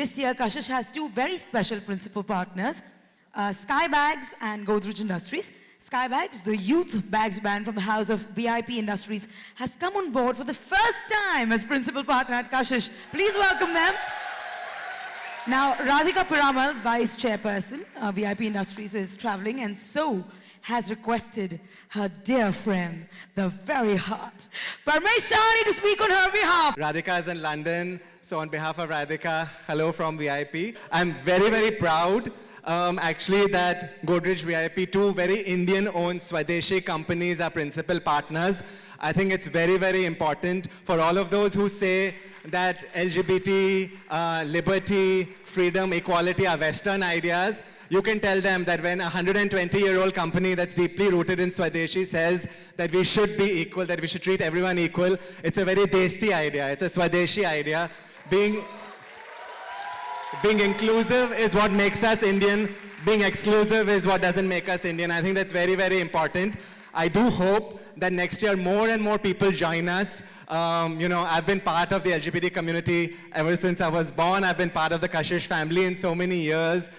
This year, Kashish has two very special principal partners, Skybags and Godrej Industries. Skybags, the youth bags brand from the house of VIP Industries, has come on board for the first time as principal partner at Kashish. Please welcome them. Now, Radhika Piramal, Vice Chairperson, VIP Industries, is traveling and so has requested her dear friend, the very hot Parmesh Shahani, to speak on her behalf. Radhika is in London, so on behalf of Radhika, hello from VIP. I'm very, very proud actually that Godrej VIP, two very Indian-owned Swadeshi companies are principal partners. I think it's very, very important for all of those who say that LGBT, liberty, freedom, equality are Western ideas. You can tell them that when a 120-year-old company that's deeply rooted in Swadeshi says that we should be equal, that we should treat everyone equal, it's a very Desi idea, it's a Swadeshi idea. Being inclusive is what makes us Indian. Being exclusive is what doesn't make us Indian. I think that's very, very important. I do hope that next year more and more people join us. I've been part of the LGBT community ever since I was born. I've been part of the Kashish family in so many years,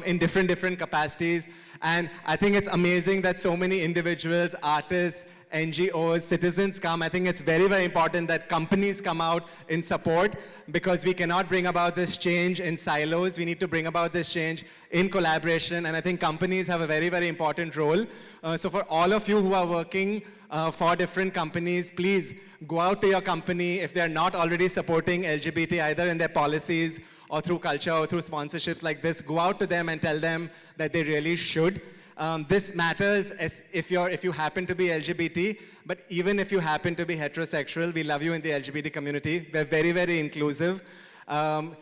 in different capacities. And I think it's amazing that so many individuals, artists, NGOs, citizens come. I think it's very, very important that companies come out in support because we cannot bring about this change in silos. We need to bring about this change in collaboration, and I think companies have a very, very important role. So for all of you who are working for different companies, please go out to your company if they're not already supporting LGBT either in their policies or through culture or through sponsorships like this. Go out to them and tell them that they really should. This matters as if you happen to be LGBT, but even if you happen to be heterosexual, we love you in the LGBT community. We're very, very inclusive.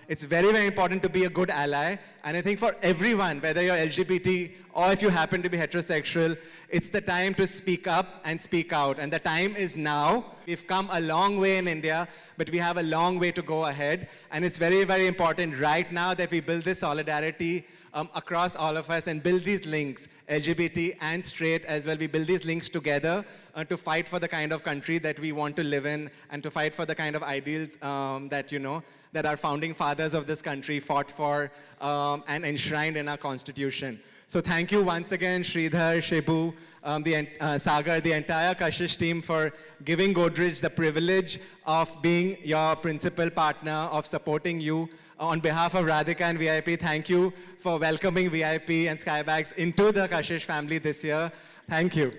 It's very, very important to be a good ally. And I think for everyone, whether you're LGBT or if you happen to be heterosexual, it's the time to speak up and speak out. And the time is now. We've come a long way in India, but we have a long way to go ahead. And it's very, very important right now that we build this solidarity across all of us and build these links, LGBT and straight as well. We build these links together to fight for the kind of country that we want to live in and to fight for the kind of ideals that our founding fathers of this country fought for and enshrined in our constitution. So thank you once again, Sridhar, Shibu, Sagar, the entire Kashish team for giving Godrej the privilege of being your principal partner, of supporting you. On behalf of Radhika and VIP, thank you for welcoming VIP and Skybags into the Kashish family this year. Thank you.